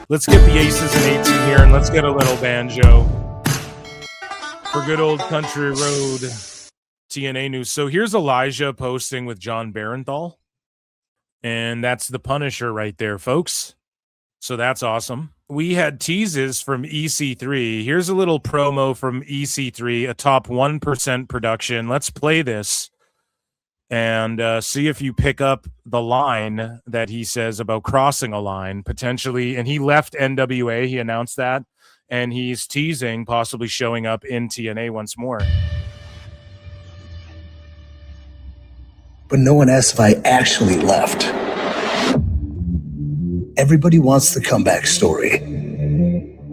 Let's get the aces and eights in here, and let's get a little banjo for good old country road TNA news. So here's Elijah posting with John Barenthal, and that's the Punisher right there, folks. So that's awesome. We had teases from EC3. Here's a little promo from EC3, a top 1% production. Let's play this and see if you pick up the line that he says about crossing a line potentially. And he left NWA. He announced that. And he's teasing possibly showing up in TNA once more. But no one asked if I actually left. Everybody wants the comeback story,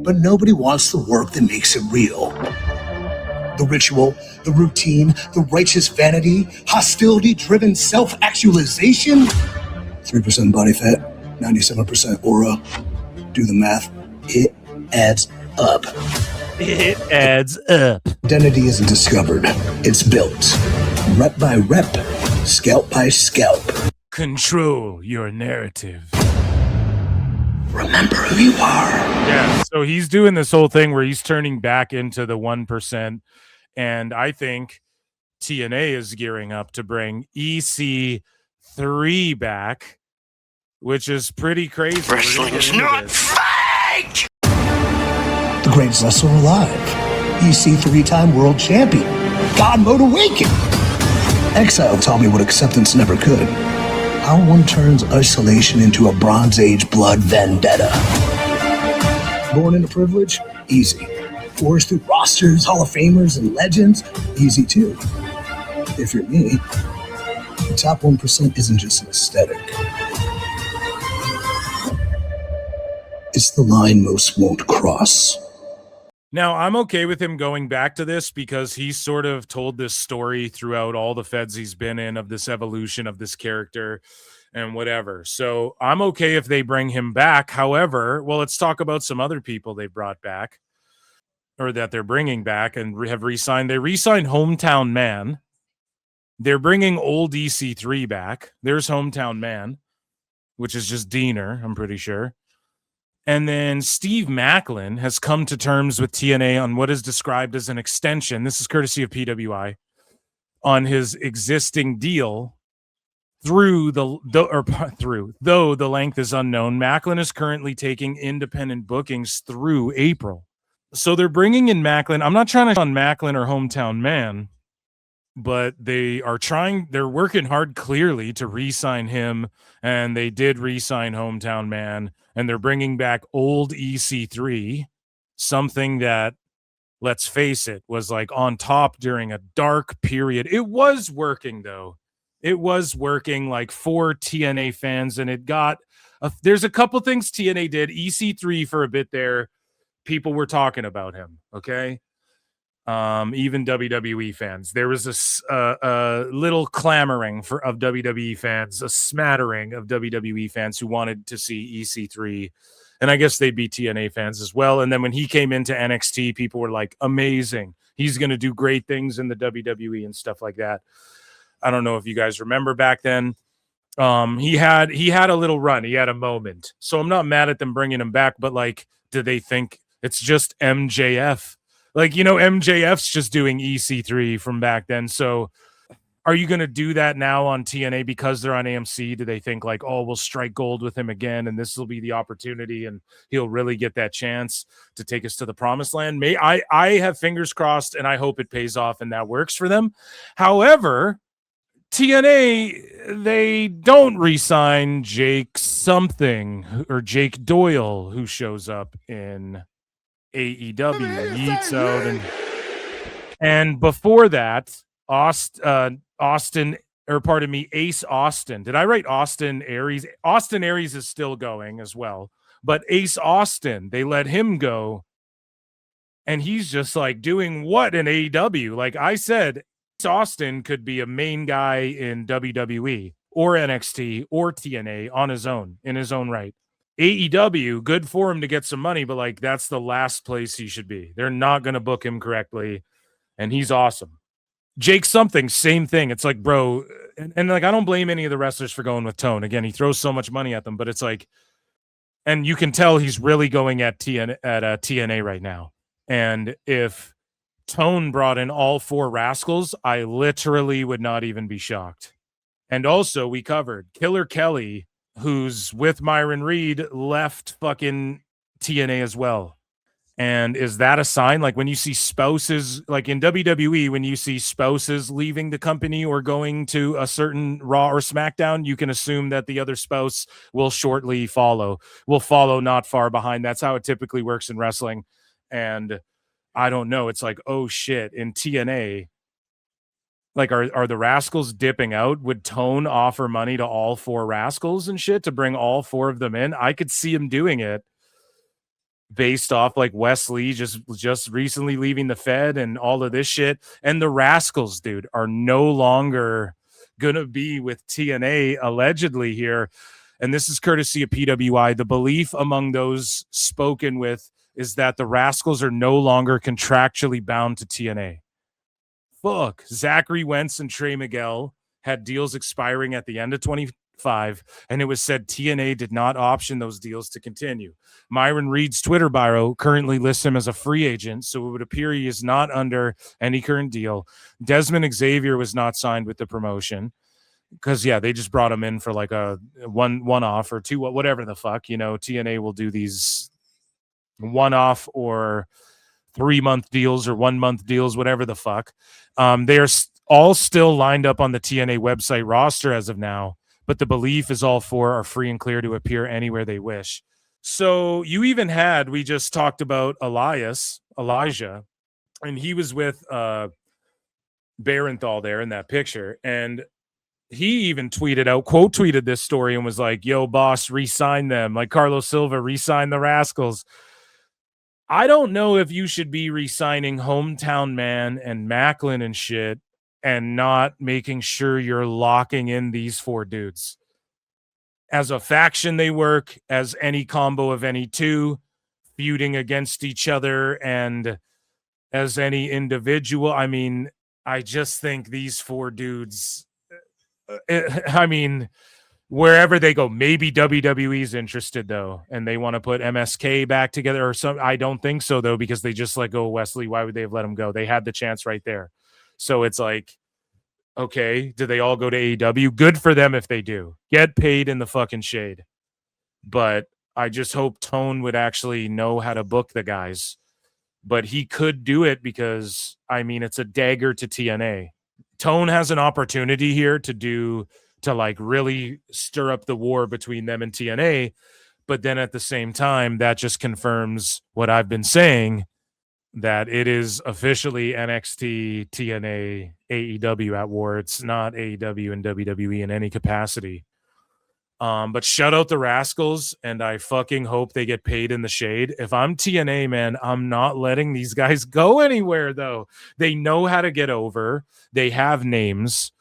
but nobody wants the work that makes it real. The ritual, the routine, the righteous vanity, hostility-driven self-actualization. 3% body fat, 97% aura. Do the math. It adds up. It adds up. Identity isn't discovered. It's built. Rep by rep. Scalp by scalp. Control your narrative. Remember who you are. Yeah, so he's doing this whole thing where he's turning back into the 1%. And I think TNA is gearing up to bring EC3 back, which is pretty crazy. Wrestling is not fake! The greatest wrestler alive. EC 3-time world champion. God mode awakened. Exile taught me what acceptance never could. How one turns isolation into a Bronze Age blood vendetta. Born into privilege? Easy. Forced through rosters, Hall of Famers, and legends? Easy too. If you're me, the top 1% isn't just an aesthetic. It's the line most won't cross. Now, I'm okay with him going back to this because he's sort of told this story throughout all the feds he's been in of this evolution of this character and whatever. So I'm okay if they bring him back. However, well, let's talk about some other people they brought back or that they're bringing back and have re-signed. They re-signed Hometown Man. They're bringing old EC3 back. There's Hometown Man, which is just Diener, I'm pretty sure. And then Steve Macklin has come to terms with TNA on what is described as an extension. This is courtesy of PWI on his existing deal though the length is unknown. Macklin is currently taking independent bookings through April. So they're bringing in Macklin. I'm not trying to on Macklin or Hometown Man, but they're working hard clearly to re-sign him. And they did re-sign Hometown Man. And they're bringing back old EC3, something that, let's face it, was like on top during a dark period. It was working, though. It was working like for TNA fans, and it got there's a couple things TNA did. EC3 for a bit there, people were talking about him, okay? Even WWE fans. There was a little clamoring of WWE fans, a smattering of WWE fans who wanted to see EC3, and I guess they'd be TNA fans as well. And then when he came into NXT, people were like, amazing. He's going to do great things in the WWE and stuff like that. I don't know if you guys remember back then. He had a little run. He had a moment. So I'm not mad at them bringing him back, but like, do they think it's just MJF? Like, MJF's just doing EC3 from back then. So are you going to do that now on TNA because they're on AMC? Do they think like, oh, we'll strike gold with him again and this will be the opportunity and he'll really get that chance to take us to the promised land? I have fingers crossed and I hope it pays off and that works for them. However, TNA, they don't re-sign Jake something or Jake Doyle, who shows up in AEW, and before that, Ace Austin. Did I write Austin Aries? Austin Aries is still going as well, but Ace Austin, they let him go, and he's just like doing what in AEW? Like I said, Ace Austin could be a main guy in WWE or NXT or TNA on his own, in his own right. AEW, good for him to get some money, but like that's the last place he should be. They're not going to book him correctly, and he's awesome. Jake something, same thing. It's like, bro, and like I don't blame any of the wrestlers for going with Tone. Again, he throws so much money at them, but it's like And you can tell he's really going at TNA right now. And if Tone brought in all 4 Rascals, I literally would not even be shocked. And also, we covered Killer Kelly, who's with Myron Reed, left fucking TNA as well. And is that a sign? Like when you see spouses, like in WWE, when you see spouses leaving the company or going to a certain Raw or SmackDown, you can assume that the other spouse will shortly follow, not far behind. That's how it typically works in wrestling. And I don't know. It's like, oh shit, in TNA, like are the Rascals dipping out? Would Tone offer money to all 4 Rascals and shit to bring all 4 of them in? I could see him doing it, based off like Wesley just recently leaving the Fed and all of this shit. And the Rascals, dude, are no longer gonna be with TNA allegedly here. And this is courtesy of PWI. The belief among those spoken with is that the Rascals are no longer contractually bound to TNA. Fuck. Zachary Wentz and Trey Miguel had deals expiring at the end of 25, and it was said TNA did not option those deals to continue. Myron Reed's Twitter bio currently lists him as a free agent, so it would appear he is not under any current deal. Desmond Xavier was not signed with the promotion because, yeah, they just brought him in for like a one-off or two, whatever the fuck. You know, TNA will do these one-off or 3-month deals or 1-month deals, whatever the fuck. They are all still lined up on the TNA website roster as of now, but the belief is all 4 are free and clear to appear anywhere they wish. So you even had, we just talked about Elijah, and he was with Barenthal there in that picture, and he even quote tweeted this story and was like, yo, boss, re-sign them. Like Carlos Silva re-signed the Rascals. I don't know if you should be re-signing Hometown Man and Macklin and shit and not making sure you're locking in these 4 dudes. As a faction, they work as any combo of any 2, feuding against each other, and as any individual. I mean, I just think these 4 dudes, I mean, wherever they go, maybe WWE's interested though, and they want to put MSK back together or something. I don't think so though, because they just let go of Wesley. Why would they have let him go? They had the chance right there. So it's like, okay, do they all go to AEW? Good for them if they do. Get paid in the fucking shade. But I just hope Tone would actually know how to book the guys. But he could do it because, I mean, it's a dagger to TNA. Tone has an opportunity here to like really stir up the war between them and TNA. But then at the same time, that just confirms what I've been saying, that it is officially NXT, TNA, AEW at war. It's not AEW and WWE in any capacity. But shout out the Rascals, and I fucking hope they get paid in the shade. If I'm TNA, man, I'm not letting these guys go anywhere, though. They know how to get over. They have names.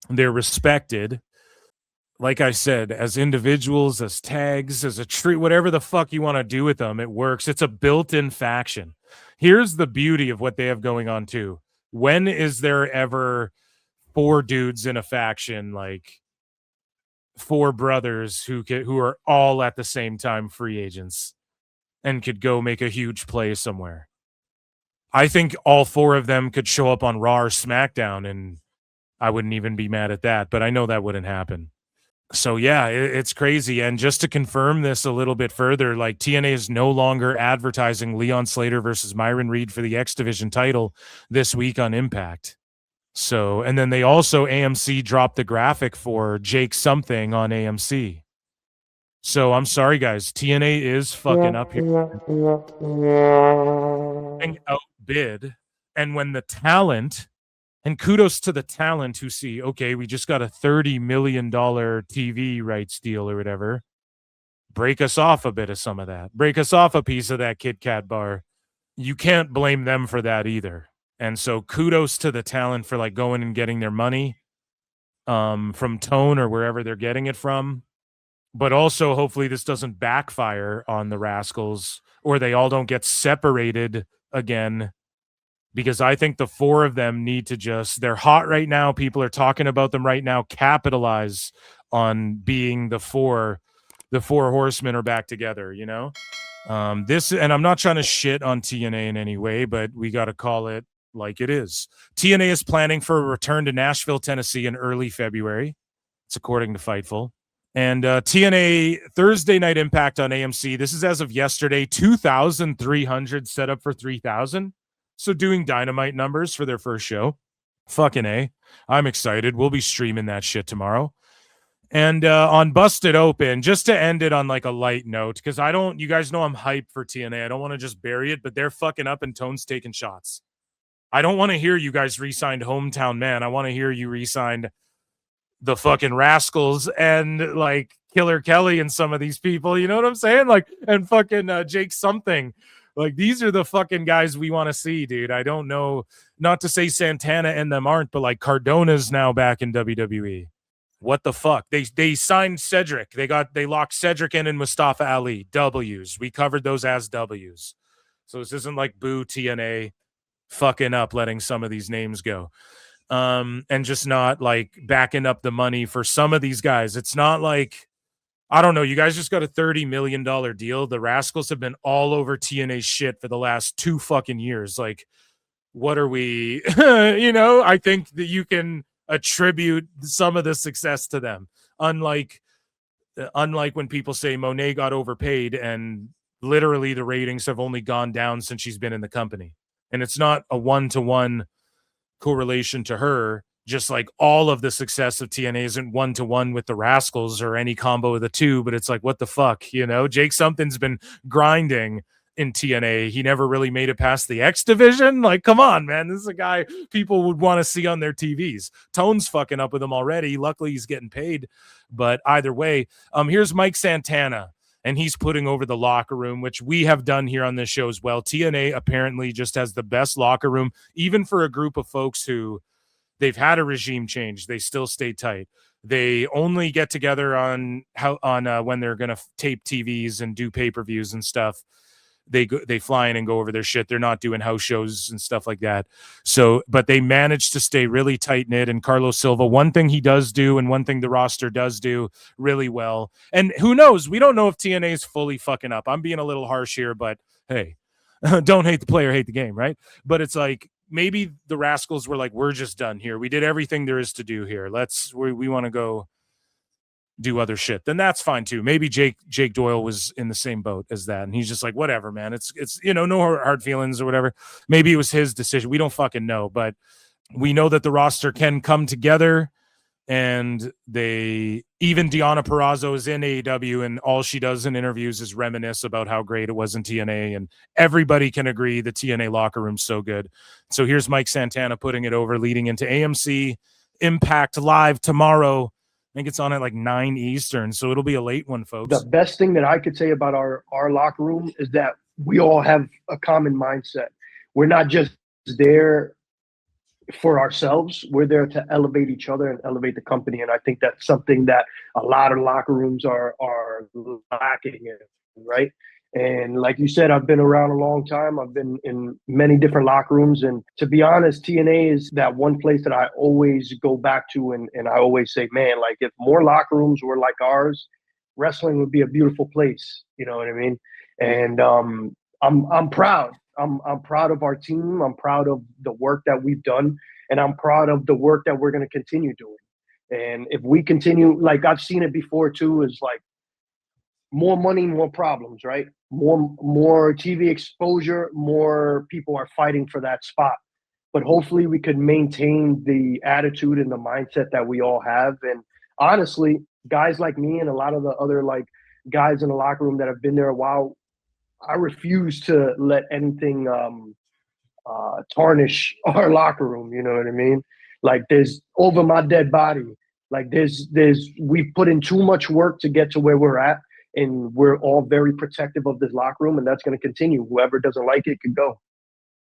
They're respected. Like I said, as individuals, as tags, as a tree, whatever the fuck you want to do with them, it works. It's a built-in faction. Here's the beauty of what they have going on, too. When is there ever 4 dudes in a faction, like 4 brothers who are all at the same time free agents and could go make a huge play somewhere? I think all 4 of them could show up on Raw or SmackDown, and I wouldn't even be mad at that, but I know that wouldn't happen. So yeah, it's crazy. And just to confirm this a little bit further, like TNA is no longer advertising Leon Slater versus Myron Reed for the X Division title this week on IMPACT. So, and then they also, AMC dropped the graphic for Jake something on AMC. So I'm sorry, guys. TNA is fucking up here. Outbid. And when the talent, and kudos to the talent who see, okay, we just got a $30 million TV rights deal or whatever. Break us off a bit of some of that. Break us off a piece of that Kit Kat bar. You can't blame them for that either. And so kudos to the talent for like going and getting their money from Tone or wherever they're getting it from. But also hopefully this doesn't backfire on the Rascals, or they all don't get separated again. Because I think the 4 of them need to just, they're hot right now. People are talking about them right now. Capitalize on being the 4 the four horsemen are back together, you know? This, and I'm not trying to shit on TNA in any way, but we got to call it like it is. TNA is planning for a return to Nashville, Tennessee in early February. It's according to Fightful. And TNA Thursday Night Impact on AMC. This is as of yesterday, 2,300 set up for 3,000. So doing Dynamite numbers for their first show. Fucking A. I'm excited. We'll be streaming that shit tomorrow. And on Busted Open, just to end it on like a light note, because you guys know I'm hyped for TNA. I don't want to just bury it, but they're fucking up and Tone's taking shots. I don't want to hear you guys re-signed Hometown Man. I want to hear you re-signed the fucking Rascals and like Killer Kelly and some of these people. You know what I'm saying? Like, and fucking Jake something. Like, these are the fucking guys we want to see, dude. I don't know, not to say Santana and them aren't, but like Cardona's now back in WWE. What the fuck? They signed Cedric. They locked Cedric in and Mustafa Ali. W's. We covered those as W's. So this isn't like boo TNA fucking up, letting some of these names go. And just not like backing up the money for some of these guys. It's not like, I don't know, you guys just got a $30 million deal. The Rascals have been all over TNA shit for the last 2 fucking years. Like, what are we, you know, I think that you can attribute some of the success to them. Unlike when people say Monet got overpaid, and literally the ratings have only gone down since she's been in the company. And it's not a one-to-one correlation to her, just like all of the success of TNA isn't one-to-one with the Rascals or any combo of the two, but it's like, what the fuck, you know? Jake Something's been grinding in TNA. He never really made it past the X division. Like, come on, man. This is a guy people would want to see on their TVs. Tone's fucking up with him already. Luckily, he's getting paid. But either way, here's Mike Santana, and he's putting over the locker room, which we have done here on this show as well. TNA apparently just has the best locker room, even for a group of folks who they've had a regime change. They still stay tight. They only get together on when they're going to tape TVs and do pay-per-views and stuff. They fly in and go over their shit. They're not doing house shows and stuff like that. So, but they managed to stay really tight knit. And Carlos Silva, one thing he does do, and one thing the roster does do really well. And who knows? We don't know if TNA is fully fucking up. I'm being a little harsh here, but hey, don't hate the player, hate the game, right? But it's like, maybe the Rascals were like, we're just done here. We did everything there is to do here. We want to go do other shit. Then that's fine too. Maybe Jake Doyle was in the same boat as that, and he's just like, whatever, man. It's you know, no hard feelings or whatever. Maybe it was his decision. We don't fucking know, but we know that the roster can come together. And even Deonna Purrazzo is in AEW, and all she does in interviews is reminisce about how great it was in TNA, and everybody can agree the TNA locker room's so good. So here's Mike Santana putting it over, leading into AMC Impact Live tomorrow. I think it's on at like 9 Eastern, so it'll be a late one, folks. The best thing that I could say about our locker room is that we all have a common mindset. We're not just there for ourselves. We're there to elevate each other and elevate the company. And I think that's something that a lot of locker rooms are lacking in, right? And like you said, I've been around a long time. I've been in many different locker rooms. And to be honest, TNA is that one place that I always go back to. And I always say, man, like if more locker rooms were like ours, wrestling would be a beautiful place. You know what I mean? And I'm proud. I'm proud of our team. I'm proud of the work that we've done. And I'm proud of the work that we're going to continue doing. And if we continue, like I've seen it before too, is like more money, more problems, right? More TV exposure, more people are fighting for that spot. But hopefully we could maintain the attitude and the mindset that we all have. And honestly, guys like me and a lot of the other like guys in the locker room that have been there a while, I refuse to let anything tarnish our locker room. You know what I mean? Like there's over my dead body. Like we've put in too much work to get to where we're at. And we're all very protective of this locker room, and that's going to continue. Whoever doesn't like it could go.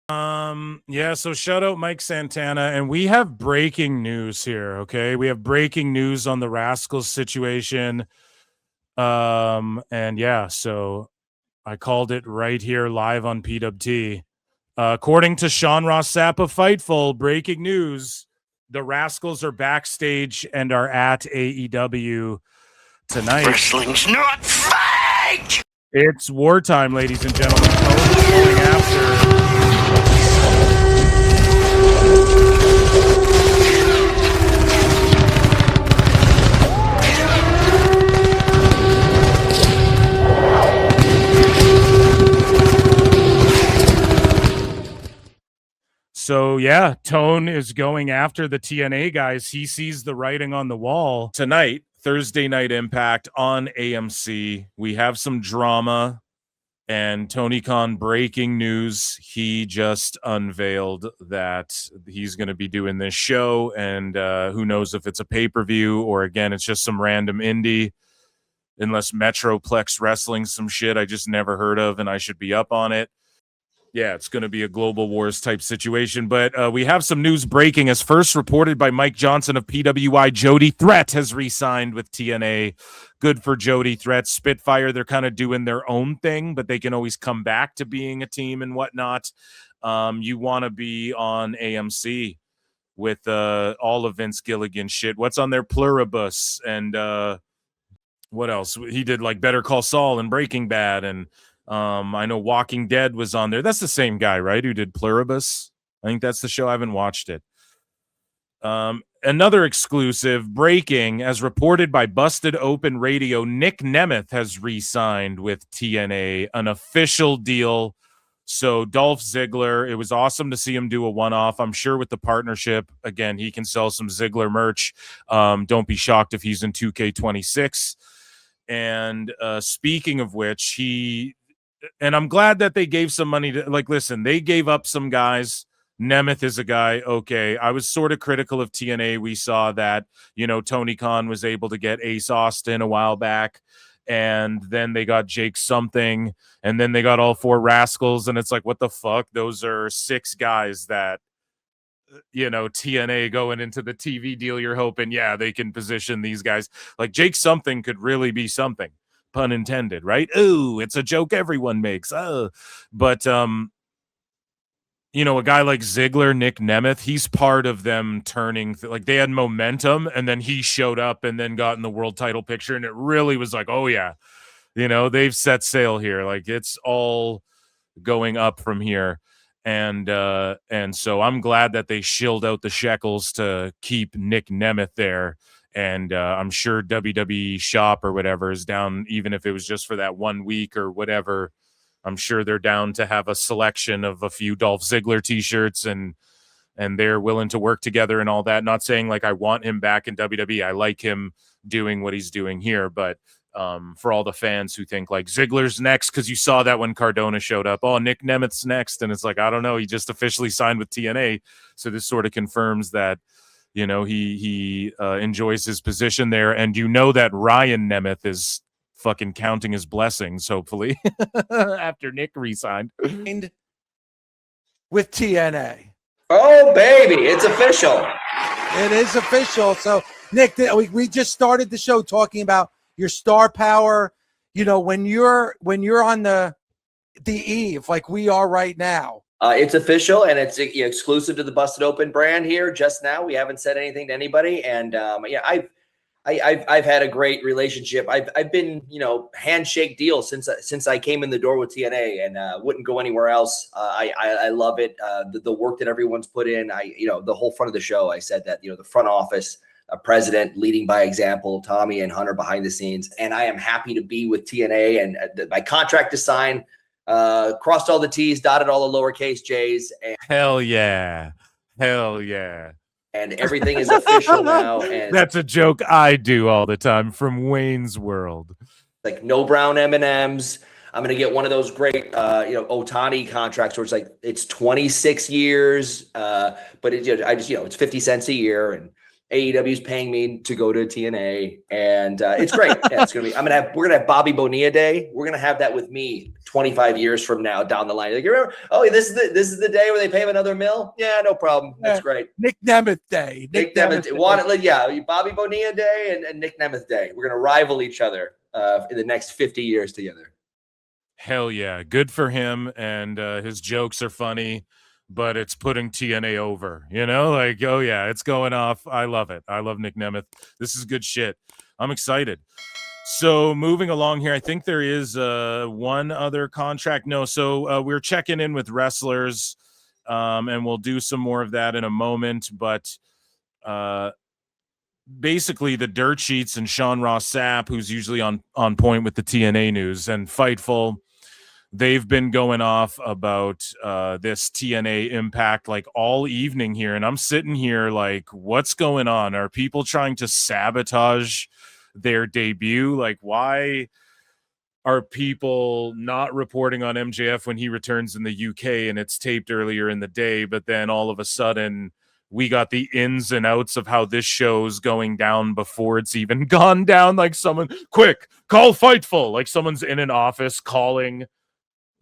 Yeah, so shout out Mike Santana, and we have breaking news here, okay? We have breaking news on the Rascals situation. And yeah, so I called it right here live on PWT. According to Sean Ross Sapp of Fightful, breaking news, the Rascals are backstage and are at AEW tonight. Wrestling's not fake! It's wartime, ladies and gentlemen. Tone's going after. So yeah, Tone is going after the TNA guys. He sees the writing on the wall. Tonight, Thursday Night Impact on AMC. We have some drama, and Tony Khan breaking news. He just unveiled that he's going to be doing this show, and who knows if it's a pay-per-view or, again, it's just some random indie, unless Metroplex Wrestling, some shit I just never heard of, and I should be up on it. Yeah, it's going to be a Global Wars type situation, but we have some news breaking. As first reported by Mike Johnson of PWI, Jody Threat has re-signed with TNA. Good for Jody Threat. Spitfire, they're kind of doing their own thing, but they can always come back to being a team and whatnot. You want to be on AMC with all of Vince Gilligan shit. What's on their Pluribus? And what else? He did like Better Call Saul and Breaking Bad, and I know Walking Dead was on there. That's the same guy, right? Who did Pluribus? I think that's the show. I haven't watched it. Another exclusive breaking, as reported by Busted Open Radio, Nic Nemeth has re-signed with TNA, an official deal. So Dolph Ziggler, it was awesome to see him do a one-off. I'm sure with the partnership, again, he can sell some Ziggler merch. Don't be shocked if he's in 2K26. And speaking of which, and I'm glad that they gave some money to, like, listen, they gave up some guys. Nemeth is a guy. Okay. I was sort of critical of TNA. We saw that, Tony Khan was able to get Ace Austin a while back, and then they got Jake something, and then they got all 4 Rascals. And it's like, what the fuck? Those are 6 guys that, TNA going into the TV deal. You're hoping, yeah, they can position these guys. Like Jake something could really be something. Pun intended, right? Ooh, it's a joke everyone makes. But a guy like Ziggler, Nic Nemeth, he's part of them turning. Like they had momentum, and then he showed up and then got in the world title picture, and it really was like, oh yeah, they've set sail here. Like it's all going up from here, and so I'm glad that they shilled out the shekels to keep Nic Nemeth there. And I'm sure WWE Shop or whatever is down, even if it was just for that 1 week or whatever. I'm sure they're down to have a selection of a few Dolph Ziggler T-shirts, and they're willing to work together and all that. Not saying like I want him back in WWE. I like him doing what he's doing here, but for all the fans who think like Ziggler's next, because you saw that when Cardona showed up, oh, Nic Nemeth's next, and it's like, I don't know, he just officially signed with TNA, so this sort of confirms that. He enjoys his position there, and that Ryan Nemeth is fucking counting his blessings, hopefully, after Nick re-signed. With TNA. Oh, baby, it's official. It is official. So, Nick, we just started the show talking about your star power. When you're on the eve, like we are right now. It's official, and it's exclusive to the Busted Open brand here. Just now, we haven't said anything to anybody, and I've had a great relationship. I've been handshake deal since I came in the door with TNA, and wouldn't go anywhere else. I love it. The work that everyone's put in. The whole front of the show. I said that the front office, president leading by example, Tommy and Hunter behind the scenes, and I am happy to be with TNA, and my contract is signed. Crossed all the T's, dotted all the lowercase J's. And hell yeah. And everything is official now. And that's a joke I do all the time from Wayne's World. Like no brown M&Ms. I'm going to get one of those great, Otani contracts where it's like, it's 26 years. But it's 50 cents a year, and AEW is paying me to go to TNA, and it's great. Yeah, it's gonna be. We're gonna have Bobby Bonilla Day. We're gonna have that with me 25 years from now down the line. Like, you remember? Oh, this is the day where they pay him another $1 million. Yeah, no problem. That's great. Nic Nemeth Day. Nic Nemeth Day. Bobby Bonilla Day and Nic Nemeth Day. We're gonna rival each other in the next 50 years together. Hell yeah, good for him, and his jokes are funny. But it's putting TNA over, like, oh yeah, it's going off. I love it. I love Nic Nemeth. This is good shit. I'm excited. So moving along here, I think there is one other contract. No, so we're checking in with wrestlers, and we'll do some more of that in a moment. But basically, the dirt sheets and Sean Ross Sapp, who's usually on point with the TNA news, and Fightful, they've been going off about this TNA impact like all evening here. And I'm sitting here like, what's going on? Are people trying to sabotage their debut? Like, why are people not reporting on MJF when he returns in the UK and it's taped earlier in the day, but then all of a sudden we got the ins and outs of how this show's going down before it's even gone down? Like, someone, quick, call Fightful. Like, someone's in an office calling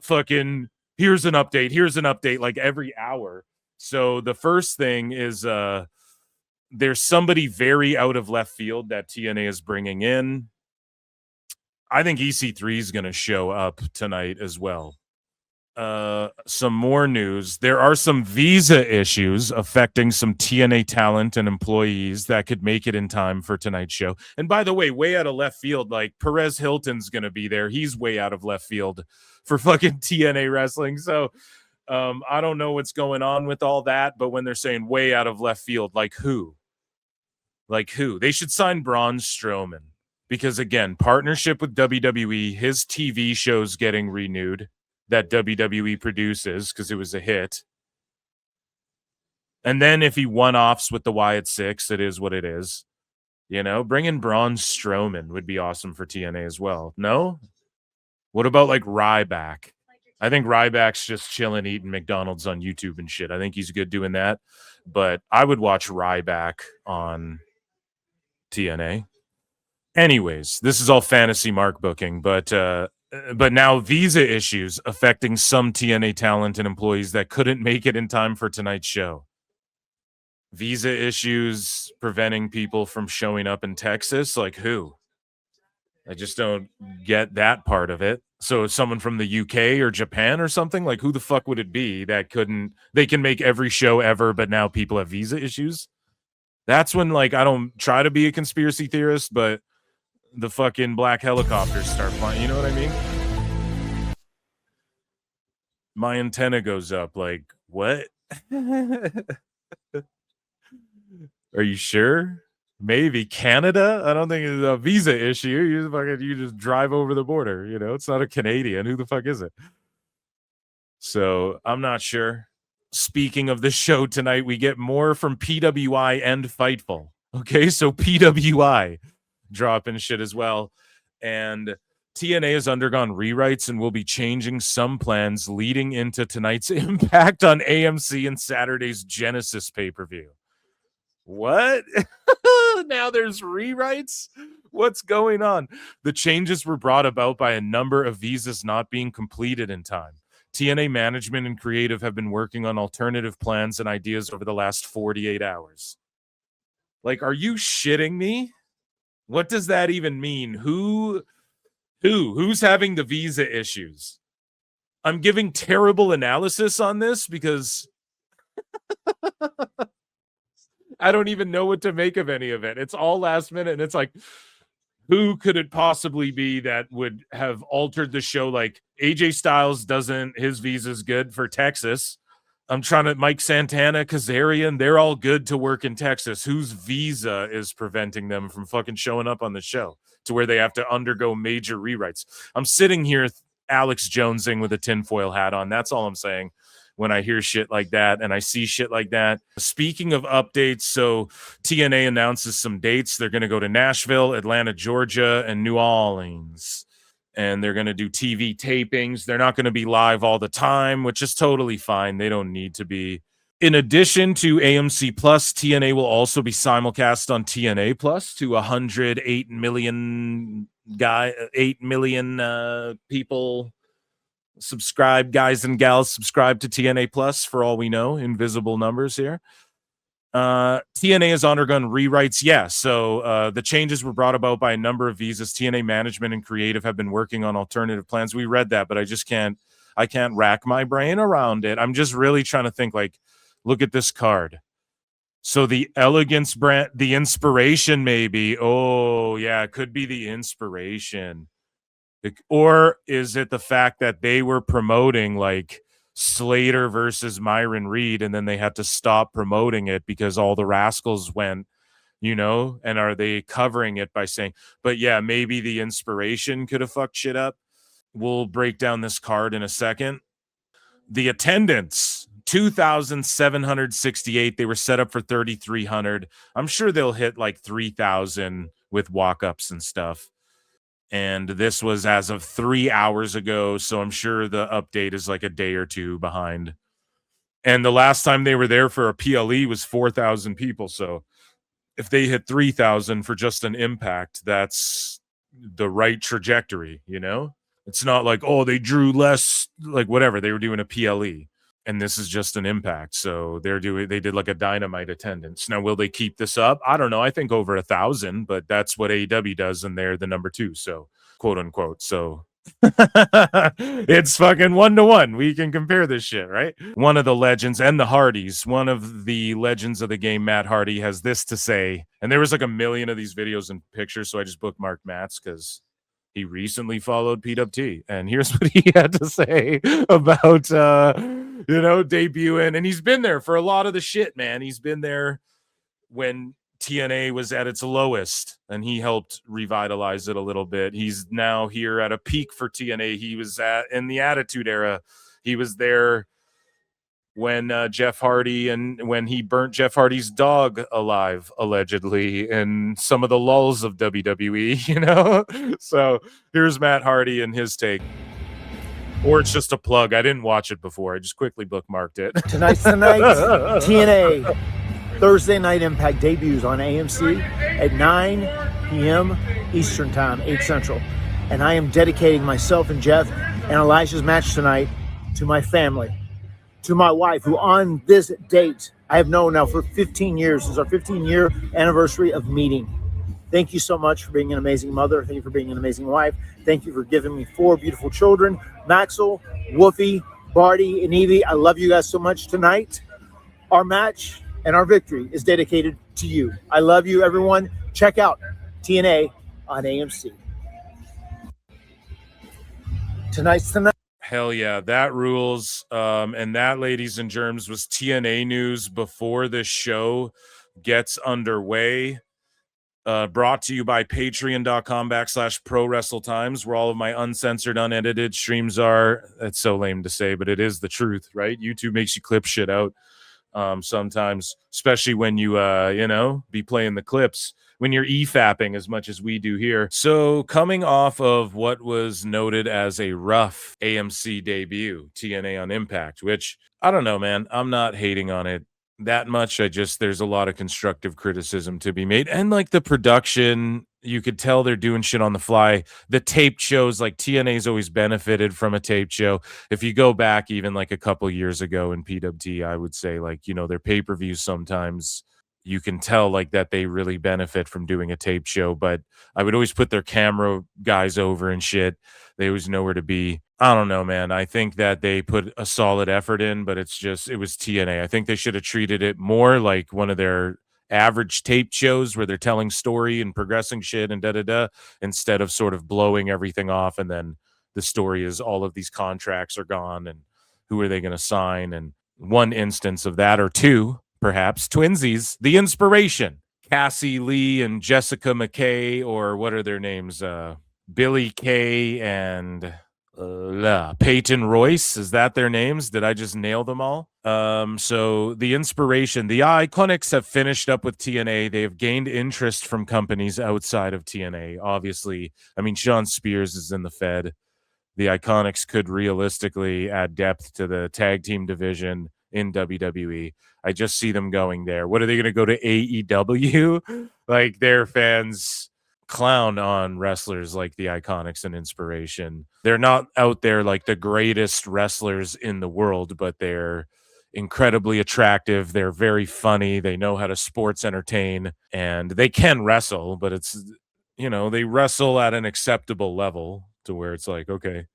fucking, here's an update like every hour. So the first thing is there's somebody very out of left field that TNA is bringing in. I think EC3 is going to show up tonight as well. Some more news. There are some visa issues affecting some TNA talent and employees that could make it in time for tonight's show. And by the way, way out of left field, like Perez Hilton's going to be there. He's way out of left field for fucking TNA wrestling. So I don't know what's going on with all that, but when they're saying way out of left field, like who? Like who? They should sign Braun Strowman because, again, partnership with WWE, his TV show's getting renewed that WWE produces because it was a hit. And then if he one-offs with the Wyatt Six, it is what it is. You know, bringing Braun Strowman would be awesome for TNA as well. No? What about like Ryback? I think Ryback's just chilling, eating McDonald's on YouTube and shit. I think he's good doing that. But I would watch Ryback on TNA. Anyways, this is all fantasy mark booking, but now visa issues affecting some TNA talent and employees that couldn't make it in time for tonight's show. Visa issues preventing people from showing up in Texas? Like who? I just don't get that part of it. So someone from the UK or Japan or something? Like who the fuck would it be that couldn't, they can make every show ever, but now people have visa issues? That's when, like, I don't try to be a conspiracy theorist, but the fucking black helicopters start flying. You know what I mean? My antenna goes up. Like, what? Are you sure? Maybe Canada? I don't think it's a visa issue. You just drive over the border. You know, it's not a Canadian. Who the fuck is it? So I'm not sure. Speaking of the show tonight, we get more from PWI and Fightful. Okay, so PWI dropping shit as well. And TNA has undergone rewrites and will be changing some plans leading into tonight's impact on AMC and Saturday's Genesis pay-per-view. What? Now there's rewrites? What's going on? The changes were brought about by a number of visas not being completed in time. TNA management and creative have been working on alternative plans and ideas over the last 48 hours. Like, are you shitting me? What does that even mean? Who's having the visa issues? I'm giving terrible analysis on this because I don't even know what to make of any of it. It's all last minute, and it's like, who could it possibly be that would have altered the show? Like AJ Styles his visa's good for Texas. I'm trying to, Mike Santana, Kazarian, they're all good to work in Texas. Whose visa is preventing them from fucking showing up on the show to where they have to undergo major rewrites? I'm sitting here Alex Jonesing with a tinfoil hat on. That's all I'm saying when I hear shit like that and I see shit like that. Speaking of updates, so TNA announces some dates. They're going to go to Nashville, Atlanta, Georgia, and New Orleans. And they're going to do TV tapings. They're not going to be live all the time, which is totally fine. They don't need to be. In addition to AMC Plus, TNA will also be simulcast on TNA Plus to 108 million 8 million people subscribe, guys and gals subscribe to TNA Plus, for all we know. Invisible numbers here. TNA has undergone rewrites. Yeah, so the changes were brought about by a number of visas. TNA management and creative have been working on alternative plans. We read that, but I can't rack my brain around it. I'm just really trying to think, like, look at this card. So the Elegance brand, the Inspiration, maybe. Oh, yeah, it could be the Inspiration. Or is it the fact that they were promoting like Slater versus Myron Reed, and then they had to stop promoting it because all the Rascals went, and are they covering it by saying, but yeah, maybe the Inspiration could have fucked shit up? We'll break down this card in a second. The attendance, 2,768. They were set up for 3,300. I'm sure they'll hit like 3,000 with walk-ups and stuff. And this was as of 3 hours ago, so I'm sure the update is like a day or two behind. And the last time they were there for a PLE was 4,000 people. So if they hit 3,000 for just an Impact, that's the right trajectory, It's not like, oh, they drew less, like whatever. They were doing a PLE, and this is just an Impact. So they did like a Dynamite attendance. Now, will they keep this up? I don't know. I think over 1,000, but that's what AEW does, and they're the number 2. So quote unquote. So it's fucking 1-to-1. We can compare this shit, right? One of the legends and the Hardys, one of the legends of the game, Matt Hardy, has this to say. And there was like a million of these videos and pictures, so I just bookmarked Matt's because he recently followed PWT. And here's what he had to say about, debuting. And he's been there for a lot of the shit, man. He's been there when TNA was at its lowest, and he helped revitalize it a little bit. He's now here at a peak for TNA. He was in the Attitude Era. He was there when Jeff Hardy, and when he burnt Jeff Hardy's dog alive, allegedly, in some of the lulls of WWE, So here's Matt Hardy and his take. Or it's just a plug. I didn't watch it before. I just quickly bookmarked it. Tonight's the night. TNA Thursday Night Impact debuts on AMC at 9 p.m. Eastern Time, 8 Central. And I am dedicating myself and Jeff and Elijah's match tonight to my family, to my wife, who on this date I have known now for 15 years. This is our 15-year anniversary of meeting. Thank you so much for being an amazing mother. Thank you for being an amazing wife. Thank you for giving me 4 beautiful children, Maxwell, Woofy, Barty, and Evie. I love you guys so much tonight. Our match and our victory is dedicated to you. I love you, everyone. Check out TNA on AMC. Tonight's the night. Hell yeah, that rules. And that, ladies and germs, was TNA news before this show gets underway. Brought to you by patreon.com/ProWrestleTimes, where all of my uncensored, unedited streams are. That's so lame to say, but it is the truth, right? YouTube makes you clip shit out. Sometimes, especially when you be playing the clips, when you're EFAPing as much as we do here. So coming off of what was noted as a rough AMC debut, TNA on Impact, which I don't know, man, I'm not hating on it that much. There's a lot of constructive criticism to be made, and like the production, you could tell they're doing shit on the fly. The taped shows, like TNA's always benefited from a taped show. If you go back even like a couple years ago in PWT, I would say like, their pay-per-views, sometimes you can tell like that they really benefit from doing a taped show, but I would always put their camera guys over and shit. They always know where to be. I don't know, man. I think that they put a solid effort in, but it was TNA. I think they should have treated it more like one of their average tape shows where they're telling story and progressing shit and da-da-da, instead of sort of blowing everything off. And then the story is all of these contracts are gone and who are they going to sign? And one instance of that, or two, perhaps, twinsies, the Inspiration, Cassie Lee and Jessica McKay, or what are their names? Billy Kay and Peyton Royce. Is that their names? Did I just nail them all? So the Inspiration, the Iconics have finished up with TNA. They have gained interest from companies outside of TNA. Obviously, I mean, Sean Spears is in the Fed. The Iconics could realistically add depth to the tag team division in WWE. I just see them going there. What are they going to go to AEW? Like, their fans clown on wrestlers like the Iconics and Inspiration. They're not out there like the greatest wrestlers in the world, but they're incredibly attractive. They're very funny. They know how to sports entertain, and they can wrestle, but it's, they wrestle at an acceptable level to where it's like, okay.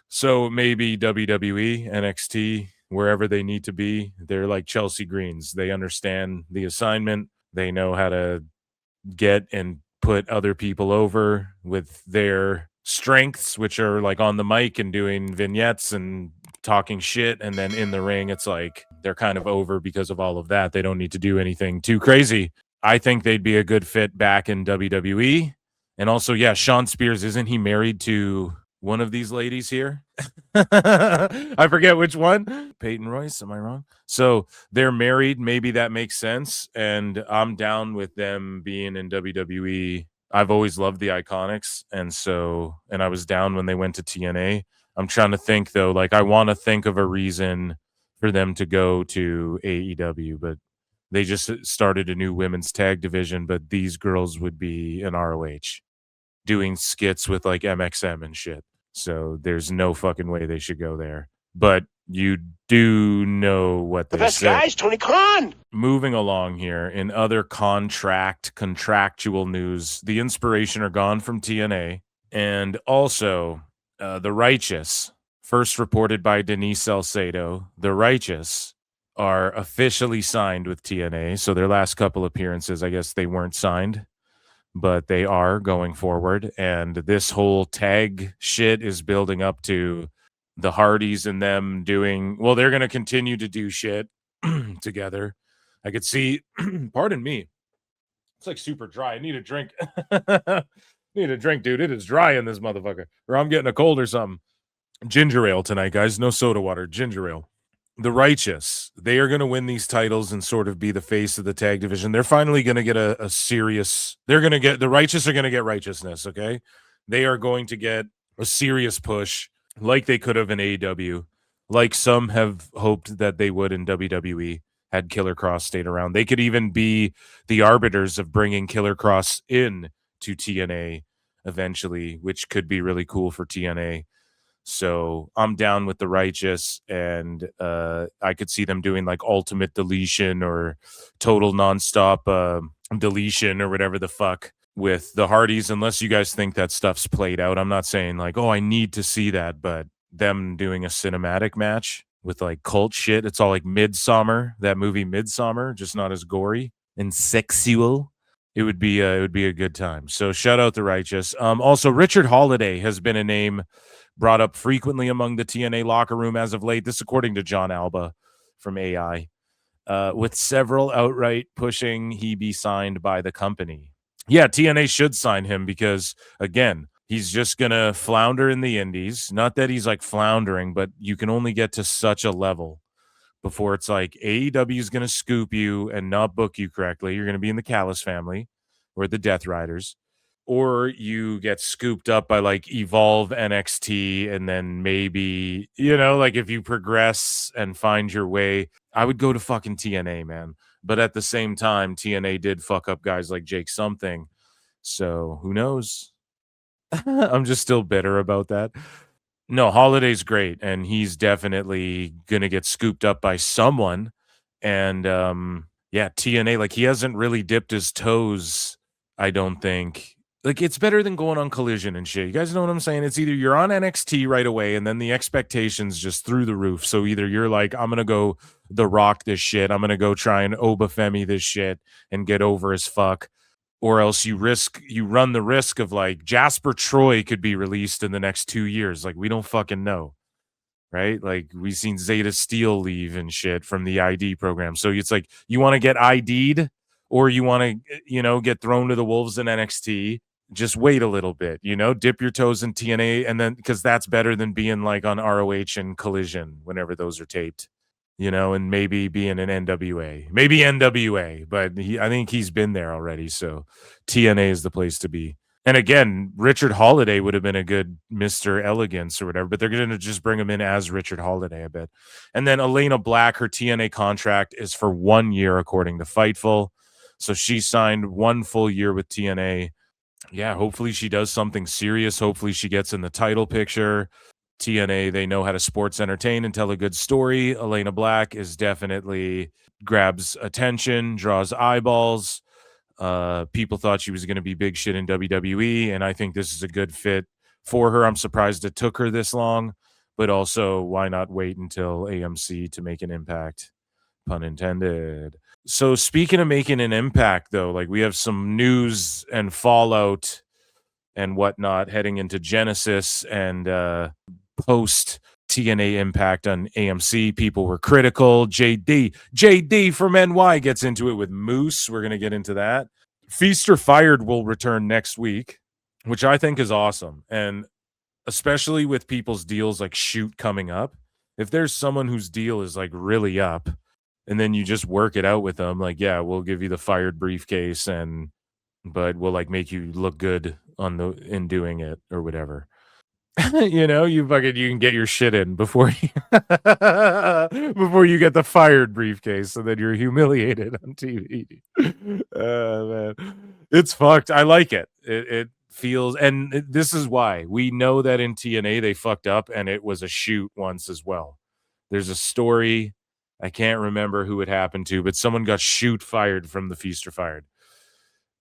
So maybe WWE, NXT, wherever they need to be. They're like Chelsea Greens. They understand the assignment. They know how to get and put other people over with their strengths, which are like on the mic and doing vignettes and talking shit. And then in the ring, it's like they're kind of over because of all of that. They don't need to do anything too crazy. I think they'd be a good fit back in WWE. And also, yeah, Sean Spears, isn't he married to one of these ladies here? I forget which one. Peyton Royce, am I wrong? So they're married. Maybe that makes sense. And I'm down with them being in WWE. I've always loved the Iconics. And I was down when they went to TNA. I'm trying to think, though, like I want to think of a reason for them to go to AEW, but they just started a new women's tag division, but these girls would be in ROH doing skits with like MXM and shit. So there's no fucking way they should go there. But you do know what The they best say. guys, Tony Khan. Moving along here, in other contractual news, the Inspiration are gone from TNA. And also, the Righteous, first reported by Denise Salcedo, the Righteous are officially signed with TNA. So their last couple appearances, I guess they weren't signed, but they are going forward. And this whole tag shit is building up to the Hardys and them doing, well, they're going to continue to do shit together. I could see, pardon me, it's like super dry. I need a drink. Need a drink, dude. It is dry in this motherfucker. Or I'm getting a cold or something. Ginger ale tonight, guys. No soda water. Ginger ale. The Righteous, they are going to win these titles and sort of be the face of the tag division. They're finally going to get a serious, the Righteous are going to get righteousness, okay? They are going to get a serious push like they could have in AEW, like some have hoped that they would in WWE had Killer Cross stayed around. They could even be the arbiters of bringing Killer Cross in to TNA eventually, which could be really cool for TNA. So I'm down with the Righteous, and I could see them doing like ultimate deletion or total nonstop deletion or whatever the fuck with the Hardys, unless you guys think that stuff's played out. I'm not saying like, oh, I need to see that, but them doing a cinematic match with like cult shit. It's all like Midsommar, that movie Midsommar, just not as gory and sexual. It would be a good time. So shout out the Righteous. Also, Richard Holiday has been a name brought up frequently among the TNA locker room as of late. This according to John Alba from AI, with several outright pushing he be signed by the company. Yeah, TNA should sign him because, again, he's just going to flounder in the indies. Not that he's like floundering, but you can only get to such a level before it's like AEW is going to scoop you and not book you correctly. You're going to be in the Callis family or the Death Riders. Or you get scooped up by like Evolve NXT, and then maybe, you know, like if you progress and find your way, I would go to fucking TNA, man. But at the same time, TNA did fuck up guys like Jake Something. So who knows? I'm just still bitter about that. No, Holiday's great, and he's definitely going to get scooped up by someone. And yeah, TNA, like he hasn't really dipped his toes, I don't think. Like, it's better than going on Collision and shit. You guys know what I'm saying? It's either you're on NXT right away, and then the expectations just through the roof. So either you're like, I'm going to go The Rock this shit. I'm going to go try and Obafemi this shit and get over as fuck. Or else you run the risk of like Jasper Troy could be released in the next 2 years. Like, we don't fucking know. Right? Like, we've seen Zeta Steel leave and shit from the ID program. So it's like, you want to get ID'd or you want to, you know, get thrown to the wolves in NXT. Just wait a little bit, you know, dip your toes in TNA, and then because that's better than being like on ROH and Collision whenever those are taped, you know, and maybe being an NWA, but I think he's been there already. So TNA is the place to be. And again, Richard Holiday would have been a good Mr. Elegance or whatever, but they're going to just bring him in as Richard Holiday, I bet. And then Elena Black, her TNA contract is for 1 year, according to Fightful. So she signed 1 full year with TNA. Yeah, hopefully she does something serious. Hopefully she gets in the title picture. TNA, they know how to sports entertain and tell a good story. Elena Black is definitely grabs attention, draws eyeballs. People thought she was going to be big shit in WWE, and I think this is a good fit for her. I'm surprised it took her this long, but also why not wait until AMC to make an impact? Pun intended. So speaking of making an impact, though, like we have some news and fallout and whatnot heading into Genesis and post TNA Impact on AMC. People were critical. JD from NY gets into it with Moose. We're going to get into that. Feast or Fired will return next week, which I think is awesome. And especially with people's deals like Shoot coming up, if there's someone whose deal is like really up, and then you just work it out with them, like, yeah, we'll give you the Fired briefcase, but we'll like make you look good in doing it or whatever. You know, you can get your shit in before you before you get the Fired briefcase, and then you're humiliated on TV. Man, it's fucked. I like it. It feels, and this is why we know that in TNA they fucked up, and it was a shoot once as well. There's a story. I can't remember who it happened to, but someone got fired from the Feast or Fired.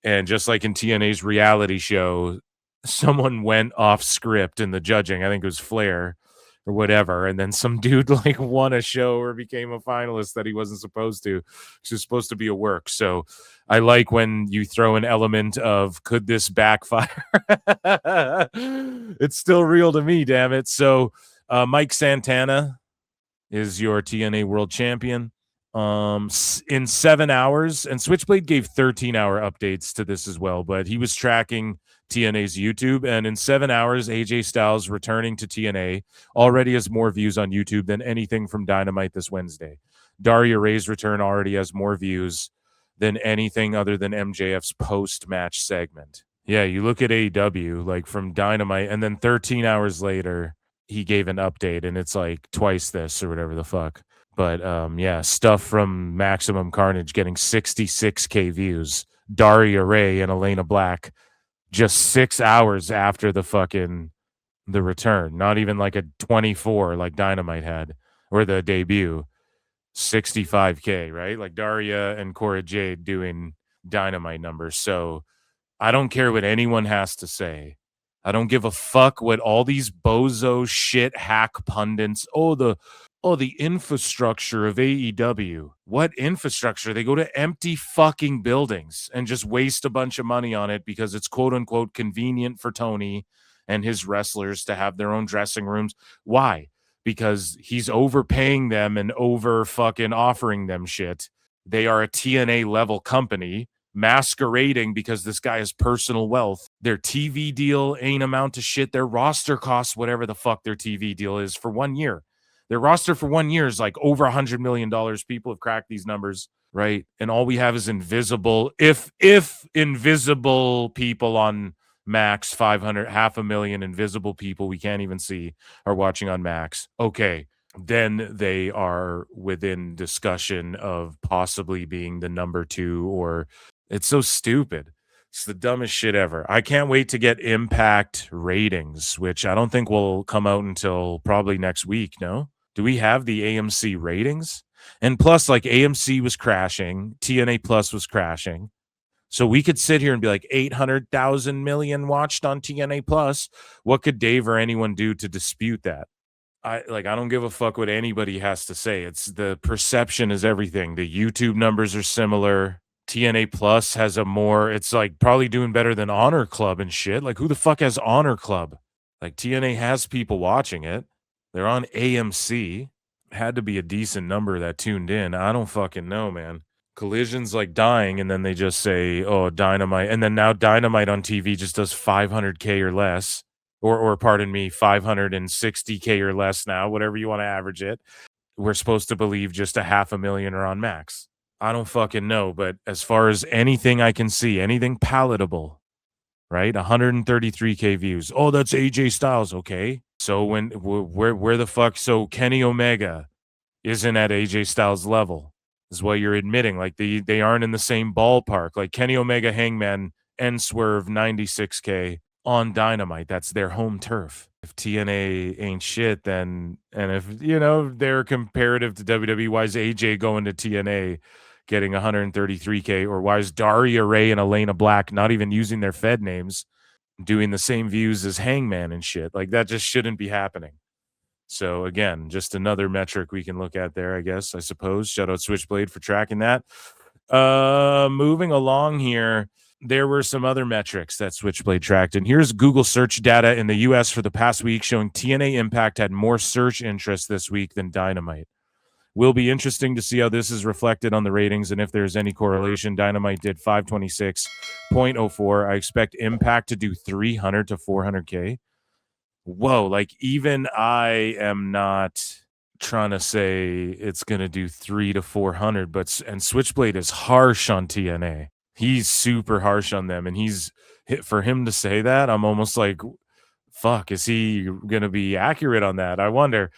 And just like in TNA's reality show, someone went off script in the judging. I think it was Flair or whatever. And then some dude like won a show or became a finalist that he wasn't supposed to. It was supposed to be a work. So I like when you throw an element of, could this backfire? It's still real to me, damn it. So Mike Santana is your TNA world champion in 7 hours, and Switchblade gave 13-hour updates to this as well, but he was tracking TNA's YouTube, and in 7 hours, AJ Styles returning to TNA already has more views on YouTube than anything from Dynamite this Wednesday. Daria Ray's return already has more views than anything other than MJF's post-match segment. Yeah, you look at AEW, like from Dynamite, and then 13 hours later, he gave an update, and it's like twice this or whatever the fuck. But yeah, stuff from Maximum Carnage getting 66K views. Daria Ray and Elena Black just 6 hours after the return. Not even like a 24 like Dynamite had, or the debut. 65K, right? Like Daria and Cora Jade doing Dynamite numbers. So I don't care what anyone has to say. I don't give a fuck what all these bozo shit hack pundits. The infrastructure of AEW. What infrastructure? They go to empty fucking buildings and just waste a bunch of money on it because it's quote unquote convenient for Tony and his wrestlers to have their own dressing rooms. Why? Because he's overpaying them and over fucking offering them shit. They are a TNA level company masquerading because this guy has personal wealth. Their TV deal ain't amount to shit. Their roster costs whatever the fuck their TV deal is for 1 year. Their roster for 1 year is like over $100 million. People have cracked these numbers, right? And all we have is invisible, if invisible people on Max, 500,000 invisible people we can't even see are watching on Max. Okay, then they are within discussion of possibly being the number 2, or it's so stupid. It's the dumbest shit ever. I can't wait to get Impact ratings, which I don't think will come out until probably next week, no? Do we have the AMC ratings? And plus, like, AMC was crashing. TNA Plus was crashing. So we could sit here and be like 800,000 million watched on TNA Plus. What could Dave or anyone do to dispute that? I don't give a fuck what anybody has to say. It's the perception is everything. The YouTube numbers are similar. TNA Plus has it's like probably doing better than Honor Club and shit. Like, who the fuck has Honor Club? Like, TNA has people watching it. They're on AMC. Had to be a decent number that tuned in. I don't fucking know, man. Collision's like dying, and then they just say, oh, Dynamite. And then now Dynamite on TV just does 500K or less. Or pardon me, 560K or less now, whatever you want to average it. We're supposed to believe just 500,000 are on Max. I don't fucking know, but as far as anything I can see, anything palatable, right? 133K views. Oh, that's AJ Styles, okay. So where the fuck? So Kenny Omega isn't at AJ Styles' level, is what you're admitting. Like they aren't in the same ballpark. Like Kenny Omega, Hangman, and Swerve 96K on Dynamite. That's their home turf. If TNA ain't shit, then, and if they're comparative to WWE, why is AJ going to TNA getting 133K, or why is Daria Ray and Elena Black not even using their Fed names, doing the same views as Hangman and shit? Like, that just shouldn't be happening. So again, just another metric we can look at there, I guess, I suppose. Shout out Switchblade for tracking that. Moving along here, there were some other metrics that Switchblade tracked. And here's Google search data in the US for the past week showing TNA Impact had more search interest this week than Dynamite. Will be interesting to see how this is reflected on the ratings and if there's any correlation. Dynamite did 526.04. I expect Impact to do 300 to 400K. Whoa, like even I am not trying to say it's going to do 300 to 400, but and Switchblade is harsh on TNA. He's super harsh on them, and for him to say that, I'm almost like, fuck, is he going to be accurate on that? I wonder.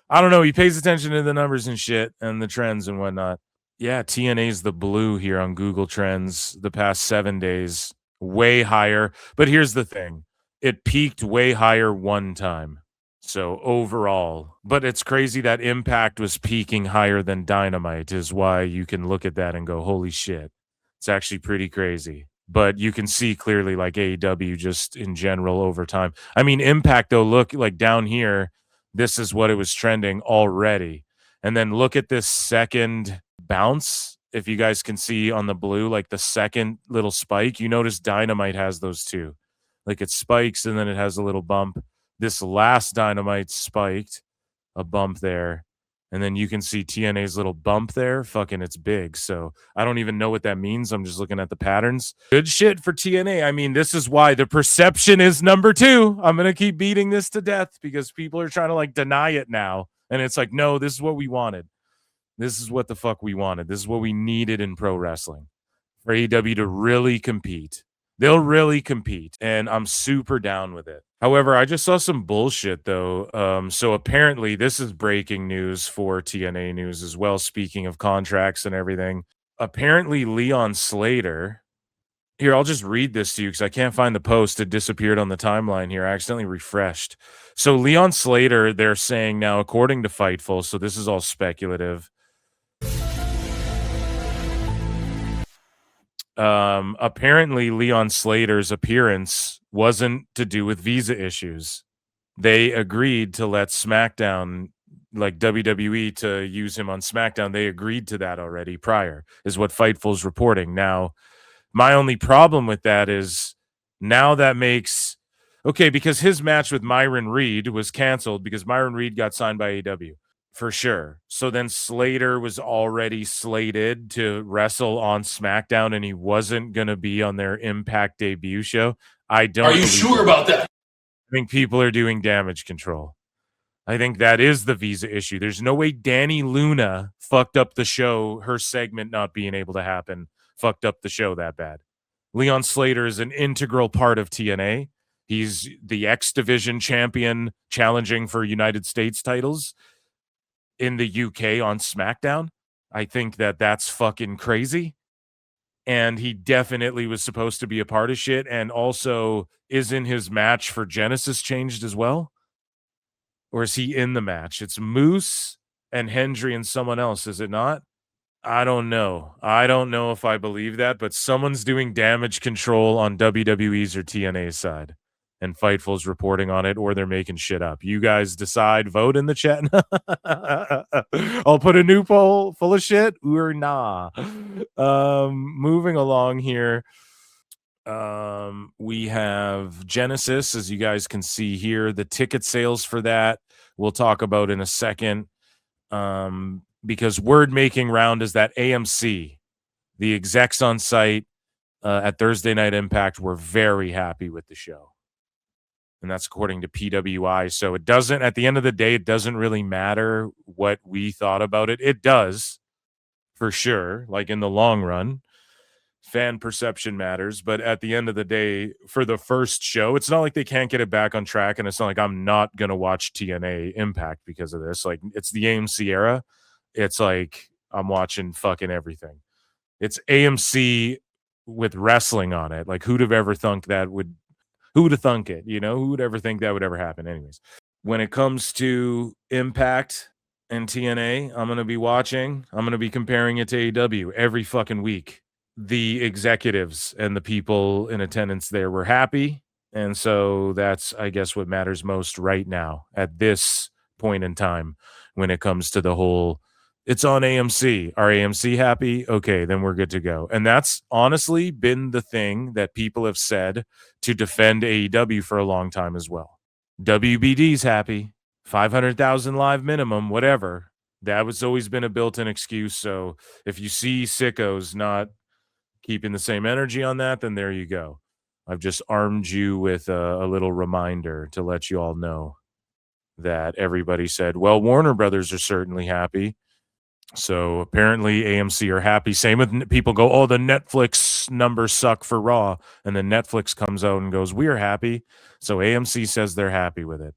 I don't know. He pays attention to the numbers and shit and the trends and whatnot. Yeah, TNA's the blue here on Google Trends the past 7 days, way higher. But here's the thing. It peaked way higher one time. So overall, but it's crazy that Impact was peaking higher than Dynamite is why you can look at that and go, holy shit. It's actually pretty crazy. But you can see clearly like AEW just in general over time. I mean, Impact though, look like down here, this is what it was trending already. And then look at this second bounce. If you guys can see on the blue, like the second little spike, you notice Dynamite has those too. Like it spikes and then it has a little bump. This last Dynamite spiked a bump there. And then you can see TNA's little bump there. Fucking it's big. So I don't even know what that means. I'm just looking at the patterns. Good shit for TNA. I mean, this is why the perception is number 2. I'm going to keep beating this to death because people are trying to like deny it now. And it's like, no, this is what we wanted. This is what the fuck we wanted. This is what we needed in pro wrestling for AEW to really compete. They'll really compete, and I'm super down with it. However, I just saw some bullshit, though. So apparently, this is breaking news for TNA News as well, speaking of contracts and everything. Apparently, Leon Slater... Here, I'll just read this to you because I can't find the post. It disappeared on the timeline here. I accidentally refreshed. So Leon Slater, they're saying now, according to Fightful, so this is all speculative, apparently Leon Slater's appearance wasn't to do with visa issues. They agreed to let SmackDown, like WWE, to use him on SmackDown. They agreed to that already prior, is what Fightful's reporting. Now, my only problem with that is now that makes okay, because his match with Myron Reed was canceled because Myron Reed got signed by AEW. For sure. So then Slater was already slated to wrestle on SmackDown and he wasn't going to be on their Impact debut show. I don't. Are you sure about that? I think people are doing damage control. I think that is the visa issue. There's no way Danny Luna fucked up the show, her segment not being able to happen, fucked up the show that bad. Leon Slater is an integral part of TNA. He's the X Division champion challenging for United States titles in the UK on SmackDown. I think that that's fucking crazy. And he definitely was supposed to be a part of shit. And also, isn't his match for Genesis changed as well? Or is he in the match? It's Moose and Hendry and someone else, is it not? I don't know. I don't know if I believe that, but someone's doing damage control on WWE's or TNA's side. And Fightful's reporting on it, or they're making shit up. You guys decide, vote in the chat. I'll put a new poll full of shit or nah. Moving along here. We have Genesis, as you guys can see here. The ticket sales for that we'll talk about in a second. Because word making round is that AMC, the execs on site at Thursday Night Impact, were very happy with the show. And that's according to PWI. So it doesn't, at the end of the day, it doesn't really matter what we thought about it. It does, for sure, like in the long run. Fan perception matters. But at the end of the day, for the first show, it's not like they can't get it back on track. And it's not like I'm not going to watch TNA Impact because of this. Like, it's the AMC era. It's like I'm watching fucking everything. It's AMC with wrestling on it. Like, who'd have ever thunk that would... Who'd have thunk it? You know, who would ever think that would ever happen? Anyways, when it comes to Impact and TNA, I'm going to be watching. I'm going to be comparing it to AEW every fucking week. The executives and the people in attendance there were happy. And so that's, I guess, what matters most right now at this point in time when it comes to the whole, it's on AMC. Are AMC happy? Okay, then we're good to go. And that's honestly been the thing that people have said to defend AEW for a long time as well. WBD's happy, 500,000 live minimum, whatever. That was always been a built-in excuse. So if you see sickos not keeping the same energy on that, then there you go. I've just armed you with a little reminder to let you all know that everybody said, well, Warner Brothers are certainly happy. So apparently AMC are happy. Same with people go, oh, the Netflix numbers suck for Raw. And then Netflix comes out and goes, we're happy. So AMC says they're happy with it.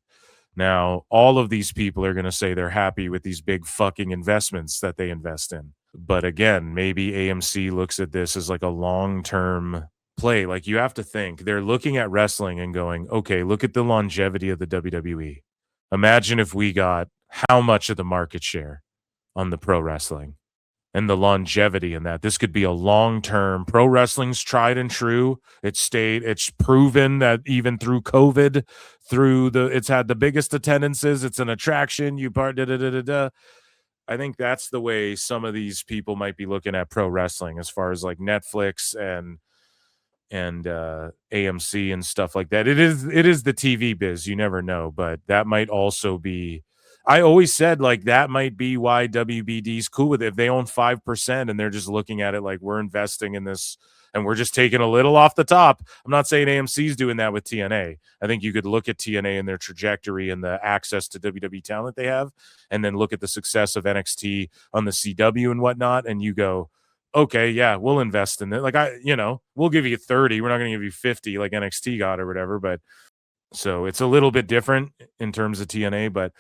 Now, all of these people are going to say they're happy with these big fucking investments that they invest in. But again, maybe AMC looks at this as like a long-term play. Like, you have to think they're looking at wrestling and going, okay, look at the longevity of the WWE. Imagine if we got how much of the market share on the pro wrestling and the longevity in that. This could be a long-term. Pro wrestling's tried and true. It's proven that even through COVID, it's had the biggest attendances. It's an attraction. I think that's the way some of these people might be looking at pro wrestling, as far as like Netflix and AMC and stuff like that. It is the TV biz. You never know, but that might also be. I always said, like, that might be why WBD's cool with it. If they own 5% and they're just looking at it like, we're investing in this and we're just taking a little off the top. I'm not saying AMC's doing that with TNA. I think you could look at TNA and their trajectory and the access to WWE talent they have, and then look at the success of NXT on the CW and whatnot, and you go, okay, yeah, we'll invest in it. Like, we'll give you 30. We're not going to give you 50 like NXT got or whatever. But so it's a little bit different in terms of TNA, but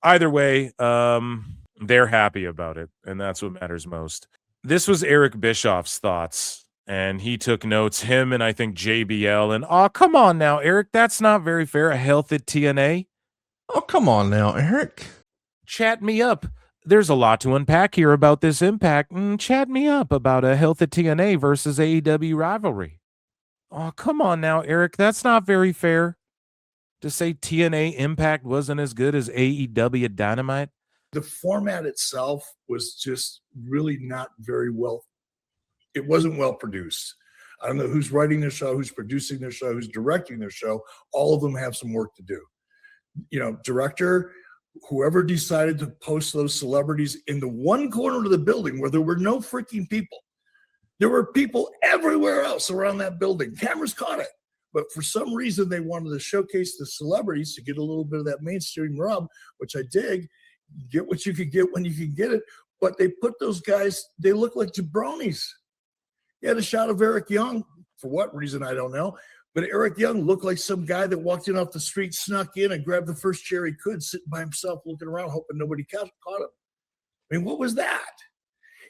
either way, they're happy about it, and that's what matters most. This was Eric Bischoff's thoughts, and he took notes, him and I think JBL, and oh, come on now, Eric, that's not very fair. A health at TNA? Oh, come on now, Eric. Chat me up. There's a lot to unpack here about this impact. Chat me up about a health at TNA versus AEW rivalry. Oh, come on now, Eric, that's not very fair. To say TNA Impact wasn't as good as AEW Dynamite? The format itself was just really not very well. It wasn't well produced. I don't know who's writing their show, who's producing their show, who's directing their show. All of them have some work to do. Director, whoever decided to post those celebrities in the one corner of the building where there were no freaking people. There were people everywhere else around that building. Cameras caught it. But for some reason, they wanted to showcase the celebrities to get a little bit of that mainstream rub, which I dig. Get what you can get when you can get it. But they put those guys, they look like jabronis. You had a shot of Eric Young. For what reason, I don't know. But Eric Young looked like some guy that walked in off the street, snuck in, and grabbed the first chair he could, sitting by himself, looking around, hoping nobody caught him. I mean, what was that?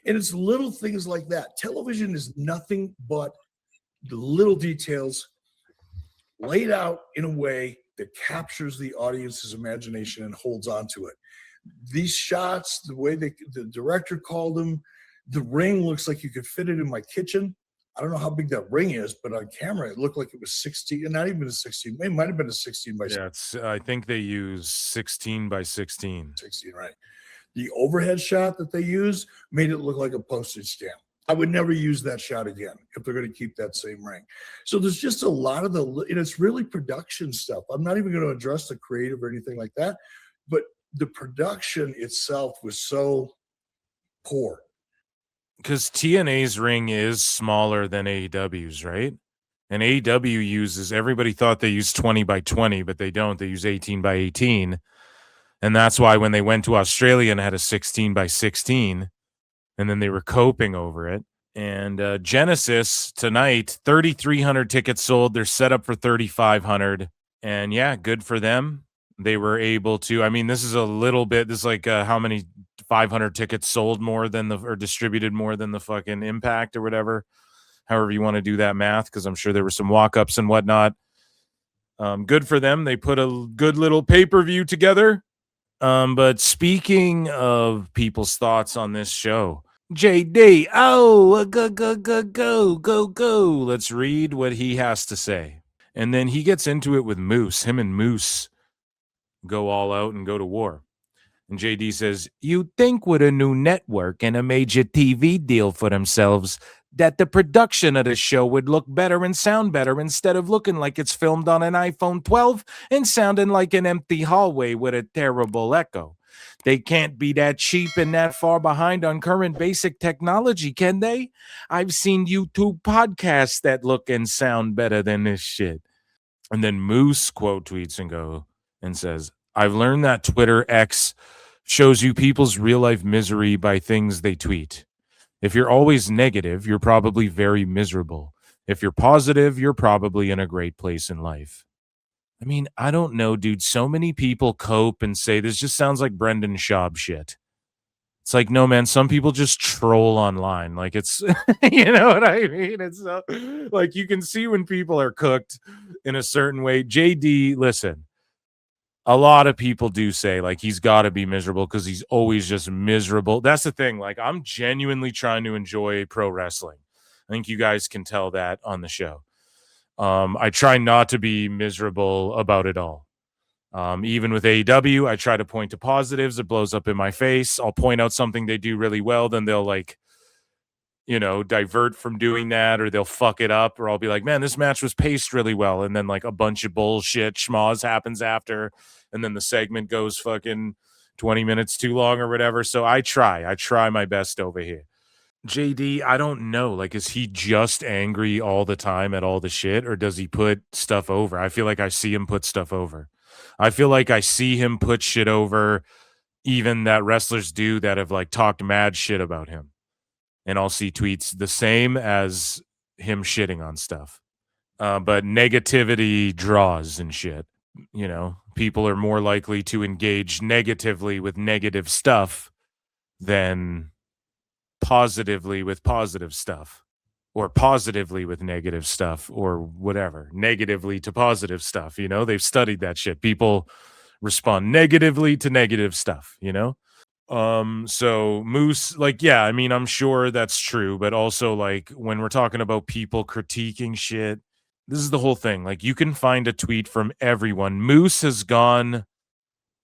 And it's little things like that. Television is nothing but the little details laid out in a way that captures the audience's imagination and holds on to it. These shots, the way the director called them, the ring looks like you could fit it in my kitchen. I don't know how big that ring is, but on camera, it looked like it was 16, and not even a 16. It might have been a 16 by 16. Yeah, I think they use 16 by 16. 16, right. The overhead shot that they used made it look like a postage stamp. I would never use that shot again if they're going to keep that same ring. So there's just a lot of it's really production stuff. I'm not even going to address the creative or anything like that, but the production itself was so poor. Because TNA's ring is smaller than AEW's, right? And AEW uses, everybody thought they used 20 by 20, but they don't. They use 18 by 18. And that's why when they went to Australia and had a 16 by 16, and then they were coping over it. And Genesis tonight, 3,300 tickets sold. They're set up for 3,500. And yeah, good for them. They were able to, I mean, this is a little bit, this is like how many 500 tickets sold more than or distributed more than the fucking Impact or whatever. However you want to do that math, because I'm sure there were some walk-ups and whatnot. Good for them. They put a good little pay-per-view together. But speaking of people's thoughts on this show, JD, go. Let's read what he has to say. And then he gets into it with Moose. Him and Moose go all out and go to war. And JD says, "You'd think with a new network and a major TV deal for themselves that the production of the show would look better and sound better instead of looking like it's filmed on an iPhone 12 and sounding like an empty hallway with a terrible echo. They can't be that cheap and that far behind on current basic technology, can they? I've seen YouTube podcasts that look and sound better than this shit." And then Moose quote tweets and says, "I've learned that Twitter X shows you people's real life misery by things they tweet. If you're always negative, you're probably very miserable. If you're positive, you're probably in a great place in life." I mean, I don't know, dude. So many people cope and say this just sounds like Brendan Schaub shit. It's like, no, man, some people just troll online. Like, it's, you know what I mean? It's like, you can see when people are cooked in a certain way. JD, listen, a lot of people do say, like, he's got to be miserable because he's always just miserable. That's the thing. Like, I'm genuinely trying to enjoy pro wrestling. I think you guys can tell that on the show. I try not to be miserable about it all. Even with AEW, I try to point to positives. It blows up in my face. I'll point out something they do really well. Then they'll, like, you know, divert from doing that, or they'll fuck it up, or I'll be like, man, this match was paced really well. And then, like, a bunch of bullshit schmoz happens after, and then the segment goes fucking 20 minutes too long or whatever. So I try my best over here. JD, I don't know. Like, is he just angry all the time at all the shit, or does he put stuff over? I feel like I see him put stuff over. I feel like I see him put shit over, even that wrestlers do that have, like, talked mad shit about him. And I'll see tweets the same as him shitting on stuff. But negativity draws and shit. You know, people are more likely to engage negatively with negative stuff than positively with positive stuff, or positively with negative stuff, or whatever, negatively to positive stuff. You know, they've studied that shit. People respond negatively to negative stuff, you know? So Moose, like, yeah, I mean, I'm sure that's true, but also, like, when we're talking about people critiquing shit, this is the whole thing. Like, you can find a tweet from everyone. Moose has gone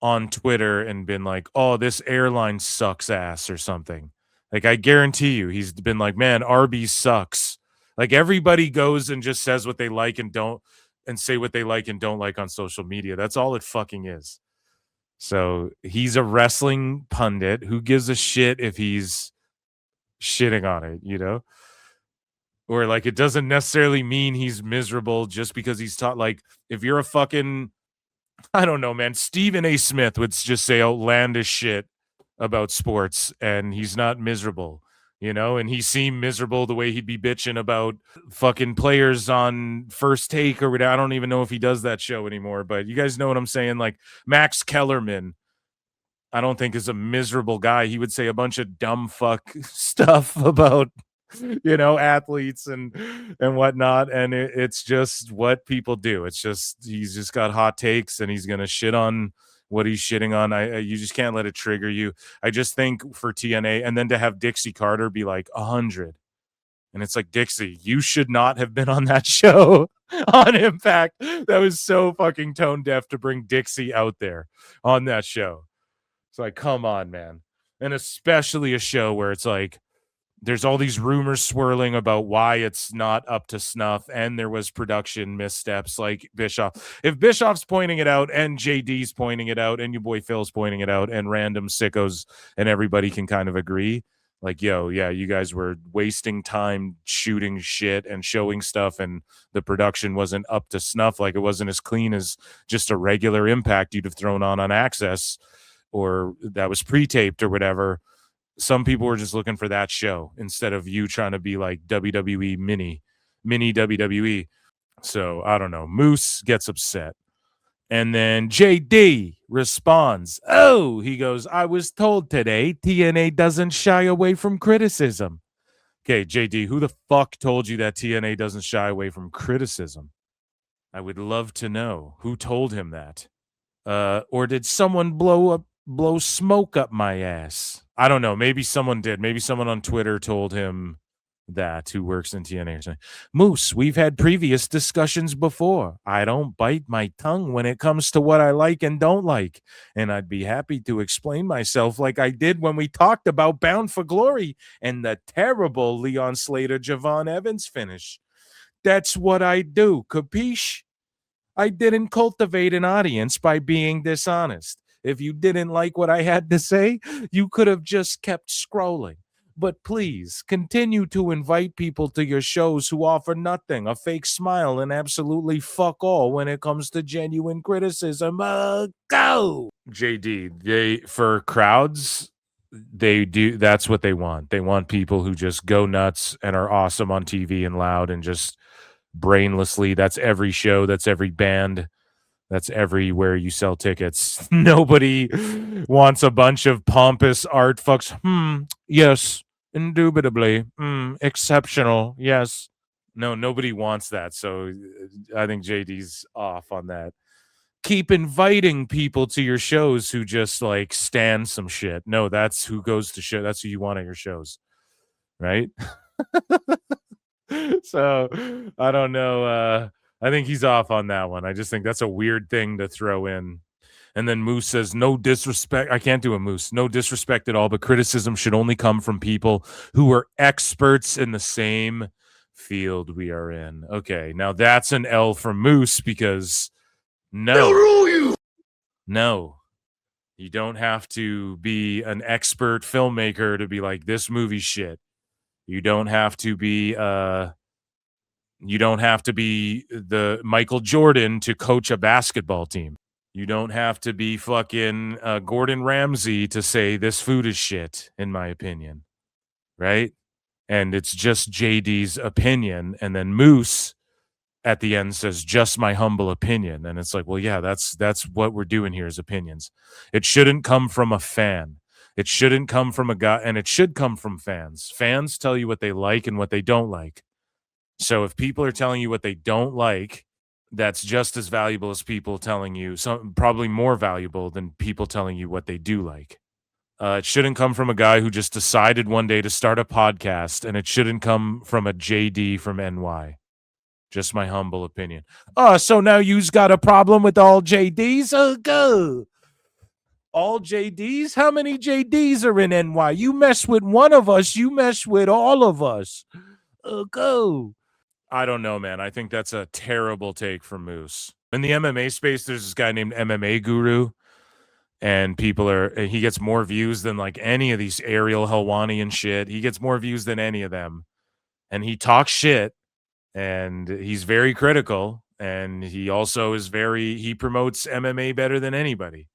on Twitter and been like, "Oh, this airline sucks ass," or something. Like, I guarantee you, he's been like, "Man, Arby's sucks." Like, everybody goes and just says what they like and don't, and say what they like and don't like on social media. That's all it fucking is. So he's a wrestling pundit. Who gives a shit if he's shitting on it, you know? Or, like, it doesn't necessarily mean he's miserable just because he's taught. Like, if you're a fucking, I don't know, man, Stephen A. Smith would just say outlandish shit about sports and he's not miserable, you know? And he seemed miserable the way he'd be bitching about fucking players on First Take or whatever. I don't even know if he does that show anymore, but you guys know what I'm saying? Like, Max Kellerman, I don't think is a miserable guy. He would say a bunch of dumb fuck stuff about, you know, athletes and whatnot. And it's just what people do. It's just, he's just got hot takes and he's going to shit on what he's shitting on. You just can't let it trigger you. I just think for TNA, and then to have Dixie Carter be like 100. And it's like, Dixie, you should not have been on that show on Impact. That was so fucking tone deaf to bring Dixie out there on that show. It's like, come on, man. And especially a show where it's like, there's all these rumors swirling about why it's not up to snuff, and there was production missteps like Bischoff. If Bischoff's pointing it out, and JD's pointing it out, and your boy Phil's pointing it out, and random sickos and everybody can kind of agree, like, yo, yeah, you guys were wasting time shooting shit and showing stuff, and the production wasn't up to snuff. Like, it wasn't as clean as just a regular Impact you'd have thrown on Access, or that was pre-taped or whatever. Some people were just looking for that show instead of you trying to be like WWE mini WWE. So I don't know. Moose gets upset. And then JD responds, "Oh," he goes, "I was told today TNA doesn't shy away from criticism." Okay, JD, who the fuck told you that TNA doesn't shy away from criticism? I would love to know who told him that. Or did someone blow smoke up my ass? I don't know. Maybe someone did. Maybe someone on Twitter told him that who works in TNA saying, Moose, we've had previous discussions before. I don't bite my tongue when it comes to what I like and don't like. And I'd be happy to explain myself like I did when we talked about Bound for Glory and the terrible Leon Slater Javon Evans finish. That's what I do, capiche? I didn't cultivate an audience by being dishonest. If you didn't like what I had to say, you could have just kept scrolling. But please continue to invite people to your shows who offer nothing, a fake smile, and absolutely fuck all when it comes to genuine criticism. Go! JD, for crowds, they do. That's what they want. They want people who just go nuts and are awesome on TV and loud and just brainlessly. That's every show. That's every band. That's everywhere you sell tickets. Nobody wants a bunch of pompous art fucks. Yes, indubitably. Exceptional. Yes. No, nobody wants that. So I think JD's off on that. Keep inviting people to your shows who just like stand some shit. No, that's who goes to show. That's who you want at your shows. Right? So I don't know. I think he's off on that one. I just think that's a weird thing to throw in. And then Moose says, no disrespect. I can't do a Moose. No disrespect at all, but criticism should only come from people who are experts in the same field we are in. Okay, now that's an L for Moose because no, you don't have to be an expert filmmaker to be like, this movie shit. You don't have to be the Michael Jordan to coach a basketball team. You don't have to be fucking Gordon Ramsay to say this food is shit, in my opinion. Right? And it's just JD's opinion. And then Moose at the end says, just my humble opinion. And it's like, well, yeah, that's what we're doing here is opinions. It shouldn't come from a fan. It shouldn't come from a guy, and it should come from fans. Fans tell you what they like and what they don't like. So if people are telling you what they don't like, that's just as valuable as people telling you, probably more valuable than people telling you what they do like. It shouldn't come from a guy who just decided one day to start a podcast, and it shouldn't come from a JD from NY. Just my humble opinion. Oh, so now you's got a problem with all JDs? Oh, go. All JDs? How many JDs are in NY? You mess with one of us, you mess with all of us. Go. I don't know, man. I think that's a terrible take from Moose. In the MMA space, there's this guy named MMA Guru, and he gets more views than like any of these Ariel Helwani and shit. He gets more views than any of them. And he talks shit, and he's very critical, and he also he promotes MMA better than anybody.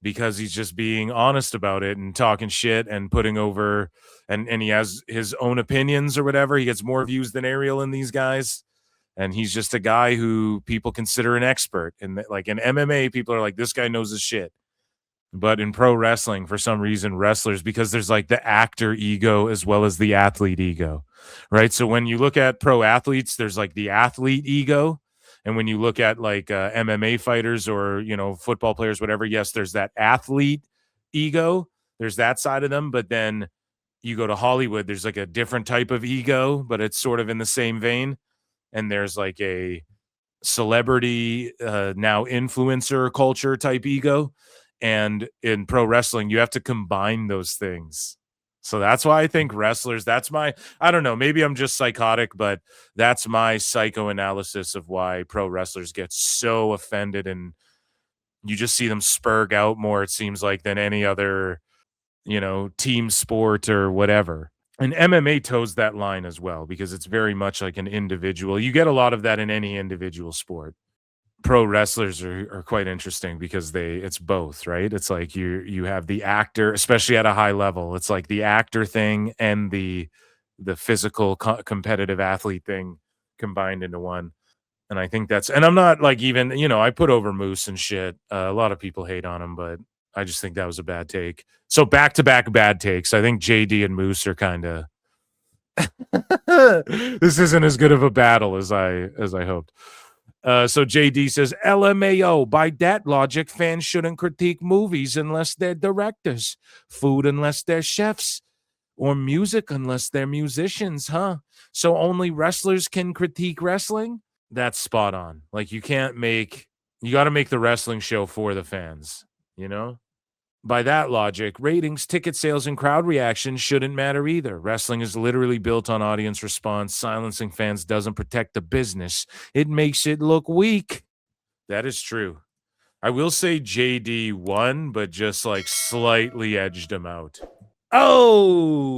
Because he's just being honest about it and talking shit and putting over, and he has his own opinions or whatever. He gets more views than Ariel and these guys. And he's just a guy who people consider an expert. And like in MMA, people are like, this guy knows his shit. But in pro wrestling, for some reason, wrestlers, because there's like the actor ego as well as the athlete ego, right? So when you look at pro athletes, there's like the athlete ego. And when you look at like MMA fighters or, football players, whatever, yes, there's that athlete ego. There's that side of them. But then you go to Hollywood, there's like a different type of ego, but it's sort of in the same vein. And there's like a celebrity, now influencer culture type ego. And in pro wrestling, you have to combine those things. So that's why I think wrestlers, I don't know, maybe I'm just psychotic, but that's my psychoanalysis of why pro wrestlers get so offended, and you just see them spurg out more, it seems like, than any other, team sport or whatever. And MMA toes that line as well, because it's very much like an individual. You get a lot of that in any individual sport. Pro wrestlers are quite interesting because it's both, right? It's like you have the actor, especially at a high level. It's like the actor thing and the physical competitive athlete thing combined into one. And I think and I'm not like even, I put over Moose and shit. A lot of people hate on him, but I just think that was a bad take. So back-to-back bad takes. I think JD and Moose are kind of this isn't as good of a battle as I hoped. So JD says, LMAO, by that logic, fans shouldn't critique movies unless they're directors, food unless they're chefs, or music unless they're musicians, huh? So only wrestlers can critique wrestling? That's spot on. Like, you got to make the wrestling show for the fans, you know? By that logic, ratings, ticket sales, and crowd reaction shouldn't matter either. Wrestling is literally built on audience response. Silencing fans doesn't protect the business. It makes it look weak. That is true. I will say JD won, but just like slightly edged him out. Oh,